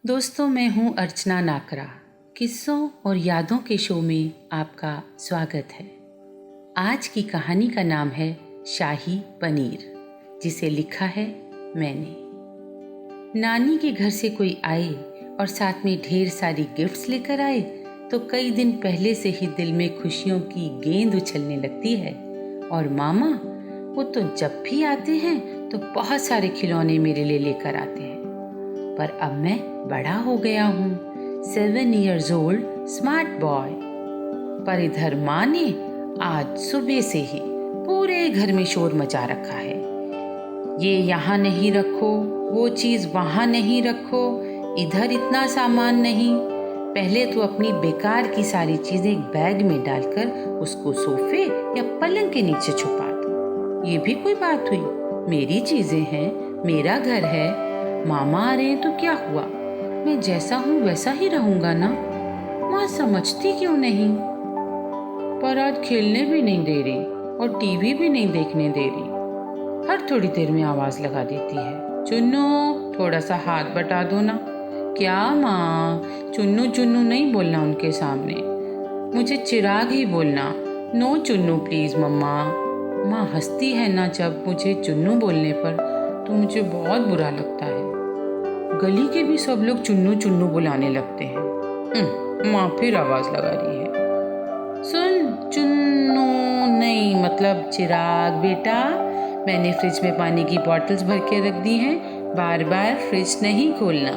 दोस्तों, मैं हूँ अर्चना नाकरा। किस्सों और यादों के शो में आपका स्वागत है। आज की कहानी का नाम है शाही पनीर, जिसे लिखा है मैंने। नानी के घर से कोई आए और साथ में ढेर सारी गिफ्ट्स लेकर आए तो कई दिन पहले से ही दिल में खुशियों की गेंद उछलने लगती है। और मामा, वो तो जब भी आते हैं तो बहुत सारे खिलौने मेरे लिए लेकर आते हैं। पर अब मैं बड़ा हो गया हूँ, 7 years old स्मार्ट बॉय। पर इधर माँ ने आज सुबह से ही पूरे घर में शोर मचा रखा है। ये यहाँ नहीं रखो, वो चीज़ वहाँ नहीं रखो, इधर इतना सामान नहीं। पहले तो अपनी बेकार की सारी चीज़ें एक बैग में डालकर उसको सोफे या पलंग के नीचे छुपा दो। ये भी कोई बात हुई? मेरी चीज़ें हैं, मेरा घर है। मामा आ रहे हैं तो क्या हुआ, मैं जैसा हूँ वैसा ही रहूंगा ना। माँ समझती क्यों नहीं? पर आज खेलने भी नहीं दे रही और टीवी भी नहीं देखने दे रही। हर थोड़ी देर में आवाज लगा देती है, चुन्नू थोड़ा सा हाथ बटा दो ना। क्या माँ? चुन्नू चुन्नू नहीं बोलना उनके सामने, मुझे चिराग ही बोलना। नो चुन्नू प्लीज मम्मा। माँ हंसती है ना जब मुझे चुन्नू बोलने पर, तो मुझे बहुत बुरा लगता है। गली के भी सब लोग चुन्नू चुन्नू बुलाने लगते हैं। माँ फिर आवाज लगा रही है, सुन चुन्नू नहीं, मतलब चिराग बेटा। मैंने फ्रिज में पानी की बॉटल्स भर के रख दी हैं, बार बार फ्रिज नहीं खोलना,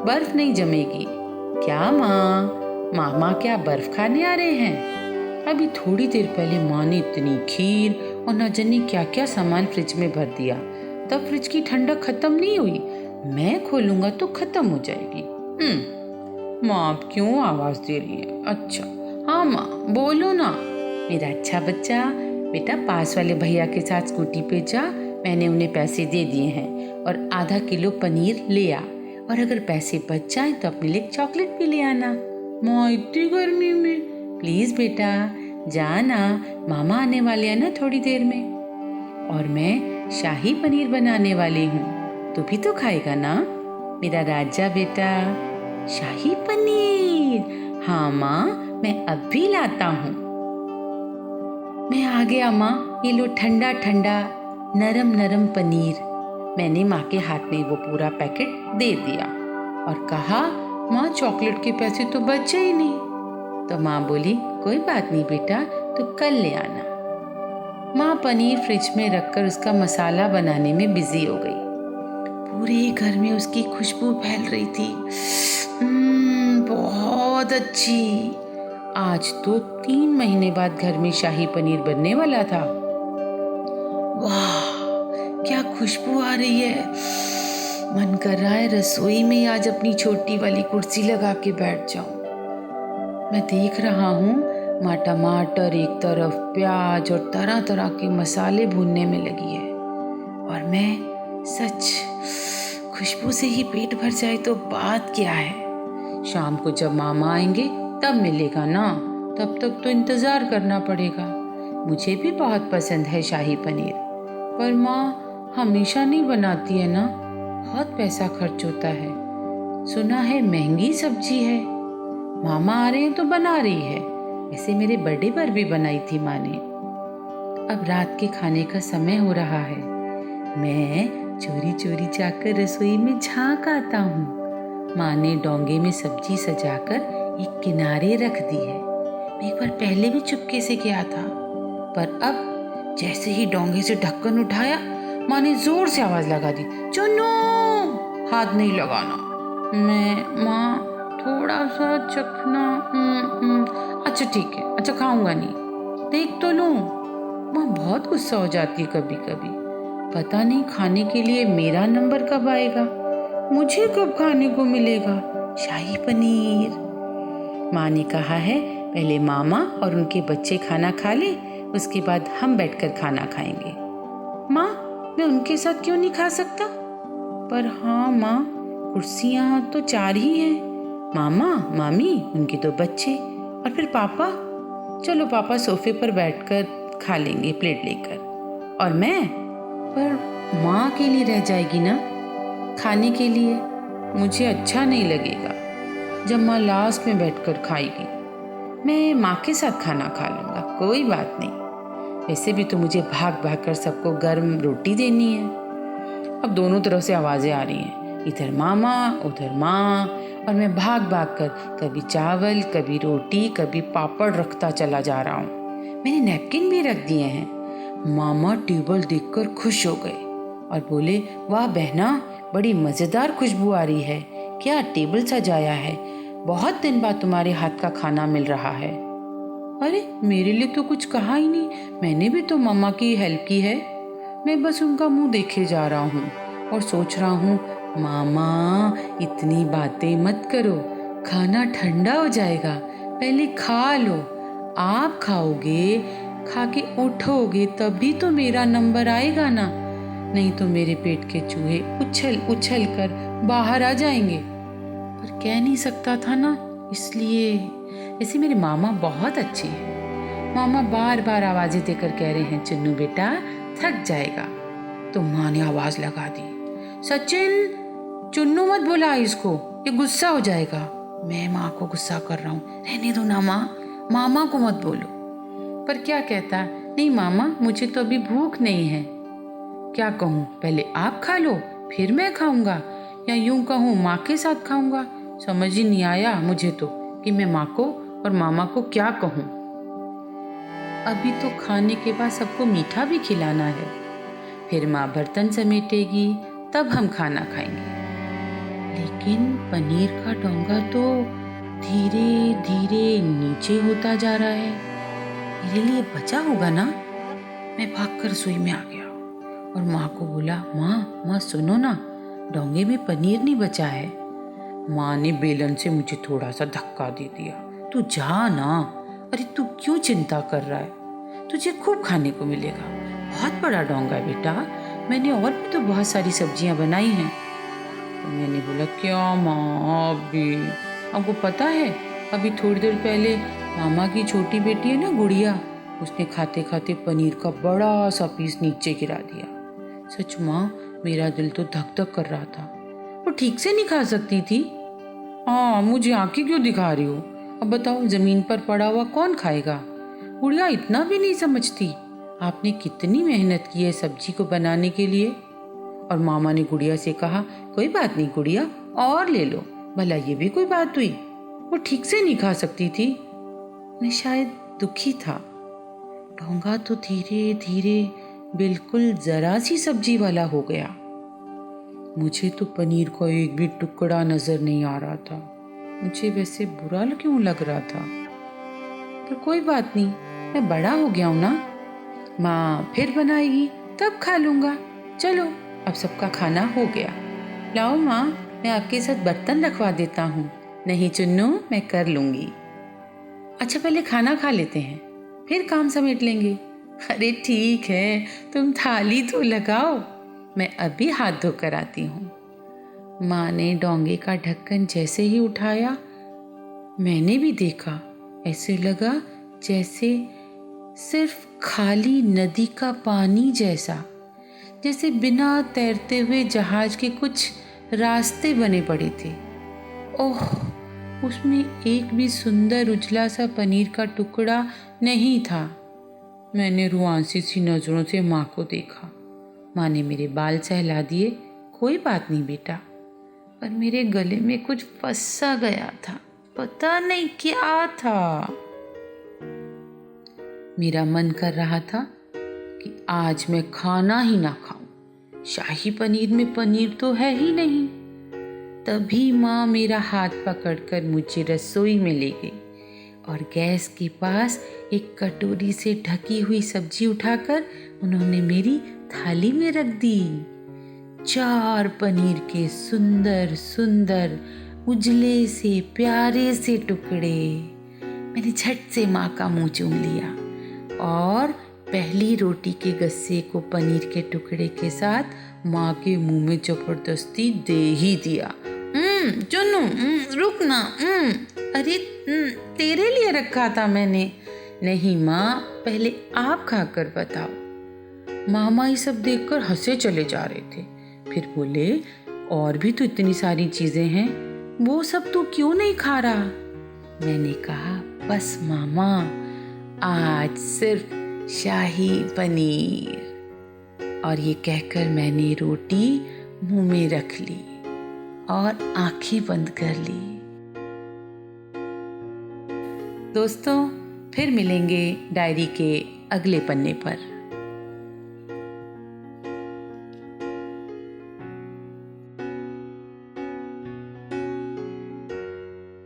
बर्फ नहीं जमेगी। क्या माँ? मामा क्या बर्फ खाने आ रहे हैं? अभी थोड़ी देर पहले माँ ने इतनी खीर और न जाने क्या क्या सामान फ्रिज में भर दिया, तब फ्रिज की ठंडक खत्म नहीं हुई। मैं खोलूंगा तो खत्म हो जाएगी। माँ आप क्यों आवाज दे रही है? अच्छा हाँ माँ बोलो ना। मेरा अच्छा बच्चा, बेटा पास वाले भैया के साथ स्कूटी पे जा, मैंने उन्हें पैसे दे दिए हैं, और आधा किलो पनीर ले आ, और अगर पैसे बच जाए तो अपने लिए चॉकलेट भी ले आना। माँ इतनी गर्मी में? प्लीज बेटा जाना, मामा आने वाले हैं ना थोड़ी देर में, और मैं शाही पनीर बनाने वाली हूँ, तू भी तो खाएगा ना मेरा राजा बेटा। शाही पनीर? हाँ माँ मैं अब भी लाता हूँ। मैं आ गया माँ, ये लो ठंडा ठंडा नरम नरम पनीर। मैंने माँ के हाथ में वो पूरा पैकेट दे दिया और कहा, माँ चॉकलेट के पैसे तो बचे ही नहीं। तो माँ बोली, कोई बात नहीं बेटा, तो कल ले आना। माँ पनीर फ्रिज में रखकर उसका मसाला बनाने में बिजी हो गई। पूरे घर में उसकी खुशबू फैल रही थी। बहुत अच्छी। आज तो 3 महीने बाद घर में शाही पनीर बनने वाला था। वाह क्या खुशबू आ रही है। मन कर रहा है रसोई में आज अपनी छोटी वाली कुर्सी लगा के बैठ जाऊं। मैं देख रहा हूँ माँ टमाटर एक तरफ, प्याज और तरह तरह के मसाले भूनने में लगी है, और मैं सच खुशबू से ही पेट भर जाए तो बात क्या है। शाम को जब मामा आएंगे तब मिलेगा ना, तब तक तो इंतजार करना पड़ेगा। मुझे भी बहुत पसंद है शाही पनीर, पर माँ हमेशा नहीं बनाती है ना, बहुत पैसा खर्च होता है। सुना है महंगी सब्जी है। मामा आ रहे हैं तो बना रही है, ऐसे मेरे बर्थडे पर भी बनाई थी माँ ने। अब रात के खाने का समय हो रहा है। मैं चोरी चोरी जाकर रसोई में झांक आता हूँ। माँ ने डोंगे में सब्जी सजाकर एक किनारे रख दी है। मैं एक बार पहले भी चुपके से गया था, पर अब जैसे ही डोंगे से ढक्कन उठाया, माँ ने जोर से आवाज लगा दी, चुन्नू हाथ नहीं लगाना। मैं माँ थोड़ा सा चखना। अच्छा ठीक है, अच्छा खाऊंगा नहीं, देख तो लूं। माँ बहुत गुस्सा हो जाती है कभी कभी। पता नहीं खाने के लिए मेरा नंबर कब आएगा, मुझे कब खाने को मिलेगा शाही पनीर। माँ ने कहा है पहले मामा और उनके बच्चे खाना खा ले, उसके बाद हम बैठकर खाना खाएंगे। माँ मैं उनके साथ क्यों नहीं खा सकता? पर हाँ माँ, कुर्सियाँ तो 4 ही हैं, मामा मामी उनके 2 बच्चे और फिर पापा। चलो पापा सोफे पर बैठकर खा लेंगे प्लेट लेकर, और मैं, पर माँ के लिए रह जाएगी ना खाने के लिए। मुझे अच्छा नहीं लगेगा। जब माँ लास्ट में बैठकर खाएगी, मैं माँ के साथ खाना खा लूँगा, कोई बात नहीं। वैसे भी तो मुझे भाग भाग कर सबको गर्म रोटी देनी है। अब दोनों तरफ से आवाज़ें आ रही हैं, इधर मामा उधर माँ, और मैं भाग भाग कर कभी चावल, कभी रोटी, कभी पापड़ रखता चला जा रहा हूँ। मैंने नैपकिन भी रख दिए हैं। मामा टेबल देखकर खुश हो गए और बोले, वाह बहना, बड़ी मज़ेदार खुशबू आ रही है। क्या टेबल सजाया है? बहुत दिन बाद तुम्हारे हाथ का खाना मिल रहा है। अरे मेरे लिए तो कुछ कहा ही नहीं, मैंने भी तो मम्मा की हेल्प की है। मैं बस उनका मुंह देखे जा रहा हूँ और सोच रहा हूँ, मामा इतनी बातें मत करो, खाना ठंडा हो जाएगा, पहले खा लो। आप खाओगे, खा के उठोगे तभी तो मेरा नंबर आएगा ना, नहीं तो मेरे पेट के चूहे उछल उछल कर बाहर आ जाएंगे। पर कह नहीं सकता था ना, इसलिए। ऐसे मेरे मामा बहुत अच्छे हैं। मामा बार बार आवाज़ें देकर कह रहे हैं, चुन्नू बेटा थक जाएगा। तो माँ ने आवाज़ लगा दी, सचिन चुन्नू मत बुला इसको, ये गुस्सा हो जाएगा। मैं माँ को गुस्सा कर रहा हूँ, रहने दो ना माँ, मामा को मत बोलो। पर क्या कहता, नहीं मामा मुझे तो अभी भूख नहीं है। क्या कहूँ, पहले आप खा लो फिर मैं खाऊंगा, या यूं कहूँ माँ के साथ खाऊंगा। समझ ही नहीं आया मुझे तो कि मैं माँ को और मामा को क्या कहूँ। अभी तो खाने के बाद सबको मीठा भी खिलाना है, फिर माँ बर्तन समेटेगी, तब हम खाना खाएंगे। लेकिन पनीर का डोंगा तो धीरे धीरे नीचे होता जा रहा है, मेरे लिए बचा होगा ना। मैं भागकर रसोई में आ गया और माँ को बोला, माँ सुनो ना, डोंगे में पनीर नहीं बचा है। माँ ने बेलन से मुझे थोड़ा सा धक्का दे दिया, तू जा ना। अरे तू क्यों चिंता कर रहा है, तुझे खूब खाने को मिलेगा, बहुत बड़ा डोंगा है बेटा, मैंने और भी तो बहुत सारी सब्जियां बनाई हैं। तो मैंने बोला, क्या माँ अभी, आपको पता है अभी थोड़ी देर पहले मामा की छोटी बेटी है ना गुड़िया, उसने खाते खाते पनीर का बड़ा सा पीस नीचे गिरा दिया। सच माँ मेरा दिल तो धक धक कर रहा था। वो ठीक से नहीं खा सकती थी। हाँ, मुझे आंखें क्यों दिखा रही हो? अब बताओ, जमीन पर पड़ा हुआ कौन खाएगा? गुड़िया इतना भी नहीं समझती, आपने कितनी मेहनत की है सब्जी को बनाने के लिए। और मामा ने गुड़िया से कहा, कोई बात नहीं गुड़िया, और ले लो, भला ये भी कोई बात हुई, वो ठीक से नहीं खा सकती थी। मैं शायद दुखी था। डोंगा तो धीरे धीरे बिल्कुल जरा सी सब्जी वाला हो गया। मुझे तो पनीर का एक भी टुकड़ा नजर नहीं आ रहा था। मुझे वैसे बुरा क्यों लग रहा था, पर कोई बात नहीं, मैं बड़ा हो गया हूं ना, माँ फिर बनाएगी तब खा लूंगा। चलो अब सबका खाना हो गया, लाओ माँ मैं आपके साथ बर्तन रखवा देता हूँ। नहीं चुन्नू, मैं कर लूंगी। अच्छा पहले खाना खा लेते हैं, फिर काम समेट लेंगे। अरे ठीक है, तुम थाली तो लगाओ, मैं अभी हाथ धोकर आती हूँ। माँ ने डोंगे का ढक्कन जैसे ही उठाया, मैंने भी देखा, ऐसे लगा जैसे सिर्फ खाली नदी का पानी जैसा, जैसे बिना तैरते हुए जहाज के कुछ रास्ते बने पड़े थे। ओह, उसमें एक भी सुंदर उजला सा पनीर का टुकड़ा नहीं था। मैंने रुआंसी सी नजरों से माँ को देखा। माँ ने मेरे बाल सहला दिए, कोई बात नहीं बेटा, पर मेरे गले में कुछ फंस सा गया था, पता नहीं क्या था। मेरा मन कर रहा था कि आज मैं खाना ही ना खाऊं, शाही पनीर में पनीर तो है ही नहीं। तभी माँ मेरा हाथ पकड़कर मुझे रसोई में ले गई और गैस के पास एक कटोरी से ढकी हुई सब्जी उठाकर उन्होंने मेरी थाली में रख दी। 4 पनीर के सुंदर सुंदर उजले से प्यारे से टुकड़े। मैंने झट से माँ का मुंह चूम लिया और पहली रोटी के गस्से को पनीर के टुकड़े के साथ माँ के मुंह में जबरदस्ती दे ही दिया। चुन्नू रुक ना, अरे तेरे लिए रखा था मैंने। नहीं माँ, पहले आप खाकर बताओ। मामा ये सब देखकर हंसे चले जा रहे थे, फिर बोले, और भी तो इतनी सारी चीजें हैं, वो सब तू क्यों नहीं खा रहा? मैंने कहा, बस मामा, आज सिर्फ शाही पनीर। और ये कहकर मैंने रोटी मुंह में रख ली और आंखें बंद कर ली। दोस्तों, फिर मिलेंगे डायरी के अगले पन्ने पर।